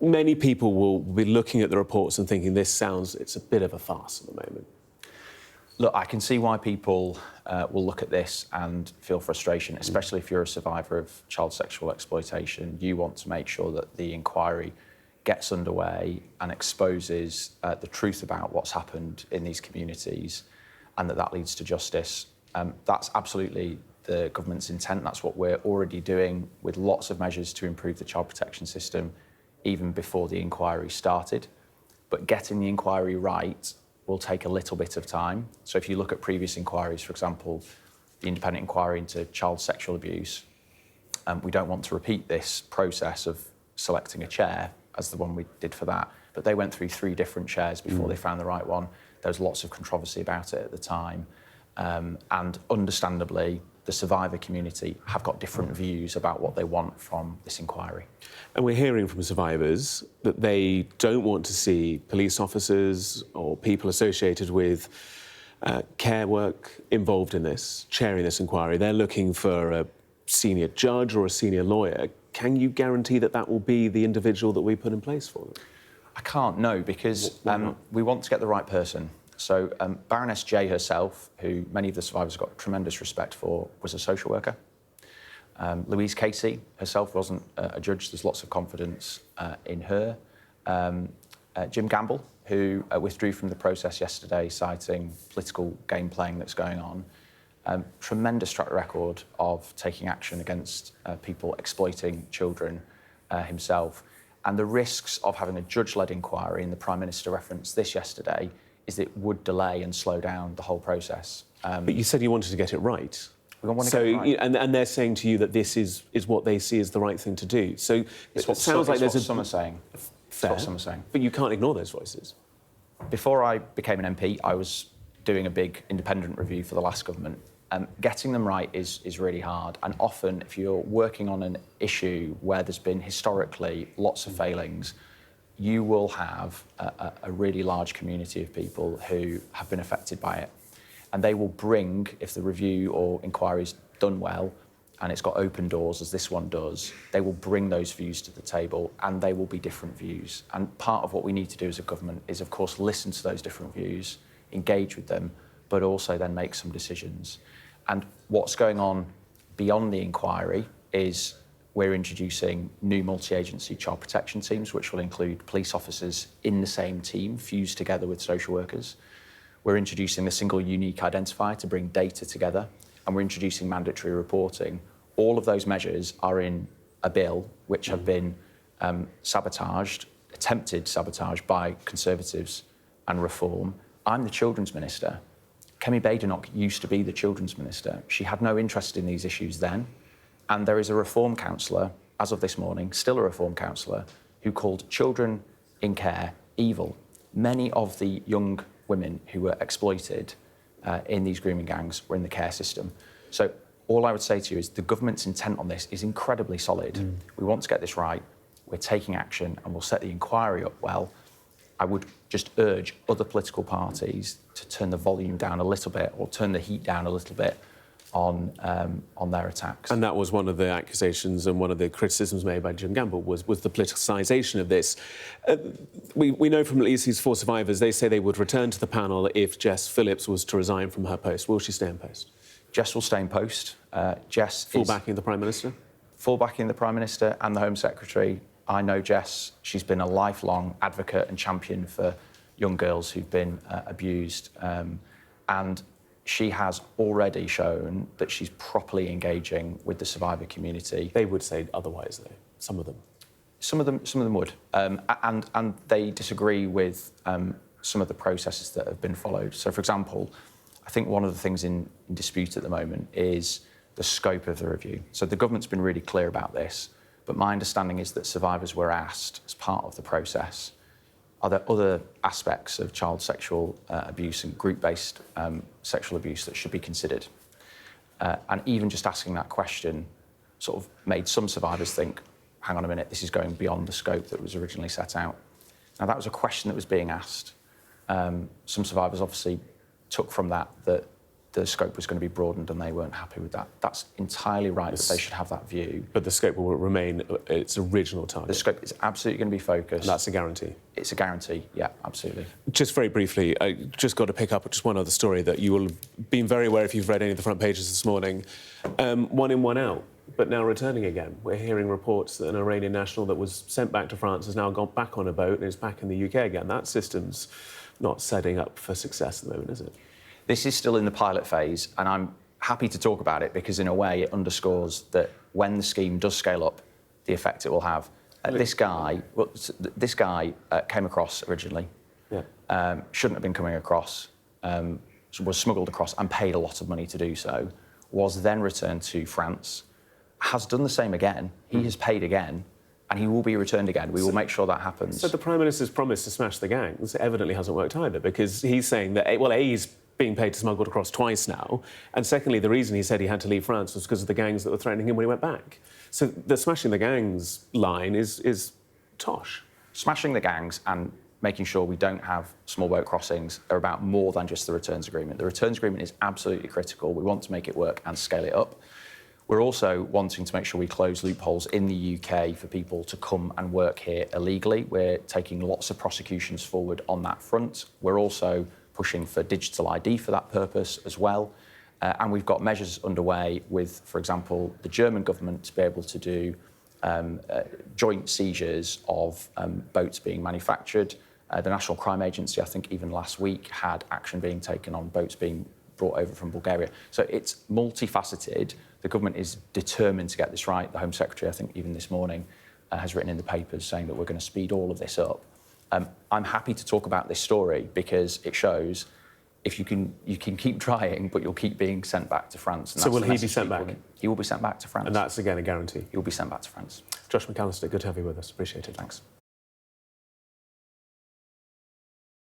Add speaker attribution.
Speaker 1: Many people will be looking at the reports and thinking it's a bit of a farce at the moment.
Speaker 2: Look, I can see why people will look at this and feel frustration, especially if you're a survivor of child sexual exploitation. You want to make sure that the inquiry gets underway and exposes the truth about what's happened in these communities, and that leads to justice. That's absolutely the government's intent. That's what we're already doing with lots of measures to improve the child protection system, even before the inquiry started. But getting the inquiry right will take a little bit of time. So if you look at previous inquiries, for example, the independent inquiry into child sexual abuse, we don't want to repeat this process of selecting a chair as the one we did for that. But they went through 3 different chairs before they found the right one. There was lots of controversy about it at the time. And understandably, the survivor community have got different views about what they want from this inquiry.
Speaker 1: And we're hearing from survivors that they don't want to see police officers or people associated with care work involved in this, chairing this inquiry. They're looking for a senior judge or a senior lawyer. Can you guarantee that that will be the individual that we put in place for them?
Speaker 2: I can't, no, because we want to get the right person. So Baroness J herself, who many of the survivors got tremendous respect for, was a social worker. Louise Casey herself wasn't a judge. There's lots of confidence in her. Jim Gamble, who withdrew from the process yesterday, citing political game playing that's going on. Tremendous track record of taking action against people exploiting children himself. And the risks of having a judge-led inquiry, and the Prime Minister referenced this yesterday, is that it would delay and slow down the whole process.
Speaker 1: But you said you wanted to get it right.
Speaker 2: We want to get it right.
Speaker 1: And they're saying to you that this is what they see as the right thing to do. So
Speaker 2: it sounds like there's some are saying.
Speaker 1: Fair,
Speaker 2: what some are saying.
Speaker 1: But you can't ignore those voices.
Speaker 2: Before I became an MP, I was doing a big independent review for the last government. Getting them right is really hard. And often, if you're working on an issue where there's been historically lots of failings, you will have a really large community of people who have been affected by it. And they will bring, if the review or inquiry's done well, and it's got open doors, as this one does, they will bring those views to the table, and they will be different views. And part of what we need to do as a government is, of course, listen to those different views, engage with them, but also then make some decisions. And what's going on beyond the inquiry is we're introducing new multi-agency child protection teams, which will include police officers in the same team, fused together with social workers. We're introducing the single unique identifier to bring data together, and we're introducing mandatory reporting. All of those measures are in a bill which have been attempted sabotage by Conservatives and Reform. I'm the Children's Minister. Kemi Badenoch used to be the Children's Minister. She had no interest in these issues then. And there is a Reform councillor, as of this morning, still a Reform councillor, who called children in care evil. Many of the young women who were exploited in these grooming gangs were in the care system. So all I would say to you is the government's intent on this is incredibly solid. We want to get this right. We're taking action, and we'll set the inquiry up well. I would just urge other political parties to turn the volume down a little bit, or turn the heat down a little bit on their attacks.
Speaker 1: And that was one of the accusations and one of the criticisms made by Jim Gamble was the politicisation of this. We know from at least these 4 survivors, they say they would return to the panel if Jess Phillips was to resign from her post. Will she stay in post?
Speaker 2: Jess will stay in post. Jess
Speaker 1: full backing the Prime Minister?
Speaker 2: Full backing the Prime Minister and the Home Secretary. I know Jess. She's been a lifelong advocate and champion for young girls who've been abused. And she has already shown that she's properly engaging with the survivor community.
Speaker 1: They would say otherwise, though, some of them.
Speaker 2: Some of them would. And they disagree with some of the processes that have been followed. So, for example, I think one of the things in dispute at the moment is the scope of the review. So the government's been really clear about this, but my understanding is that survivors were asked as part of the process, are there other aspects of child sexual abuse and group-based sexual abuse that should be considered? And even just asking that question sort of made some survivors think, hang on a minute, this is going beyond the scope that was originally set out. Now, that was a question that was being asked. Some survivors obviously took from that the scope was going to be broadened, and they weren't happy with that. That's entirely right that they should have that view.
Speaker 1: But the scope will remain its original target.
Speaker 2: The scope is absolutely going to be focused.
Speaker 1: And that's a guarantee.
Speaker 2: It's a guarantee, yeah, absolutely.
Speaker 1: Just very briefly, I just got to pick up just one other story that you will have been very aware if you've read any of the front pages this morning. One in, one out, but now returning again. We're hearing reports that an Iranian national that was sent back to France has now gone back on a boat and is back in the UK again. That system's not setting up for success at the moment, is it?
Speaker 2: This is still in the pilot phase, and I'm happy to talk about it because, in a way, it underscores that when the scheme does scale up, the effect it will have. This guy came across originally, shouldn't have been coming across, was smuggled across and paid a lot of money to do so, was then returned to France, has done the same again. He has paid again, and he will be returned again. We will make sure that happens.
Speaker 1: So the Prime Minister's promise to smash the gangs evidently hasn't worked either, because he's saying that, well, A, he's being paid to smuggle across twice now, and secondly, the reason he said he had to leave France was because of the gangs that were threatening him when he went back. So the smashing the gangs line is tosh.
Speaker 2: Smashing the gangs and making sure we don't have small boat crossings are about more than just the returns agreement. The returns agreement is absolutely critical. We want to make it work and scale it up. We're also wanting to make sure we close loopholes in the UK for people to come and work here illegally. We're taking lots of prosecutions forward on that front. We're also pushing for digital ID for that purpose as well. And we've got measures underway with, for example, the German government to be able to do joint seizures of boats being manufactured. The National Crime Agency, I think even last week, had action being taken on boats being brought over from Bulgaria. So it's multifaceted. The government is determined to get this right. The Home Secretary, I think even this morning, has written in the papers saying that we're going to speed all of this up. I'm happy to talk about this story because it shows if you can keep trying, but you'll keep being sent back to France. And
Speaker 1: so will he be sent back?
Speaker 2: He will be sent back to France.
Speaker 1: And that's, again, a guarantee?
Speaker 2: He will be sent back to France.
Speaker 1: Josh MacAlister, good to have you with us. Appreciate it.
Speaker 2: Thanks.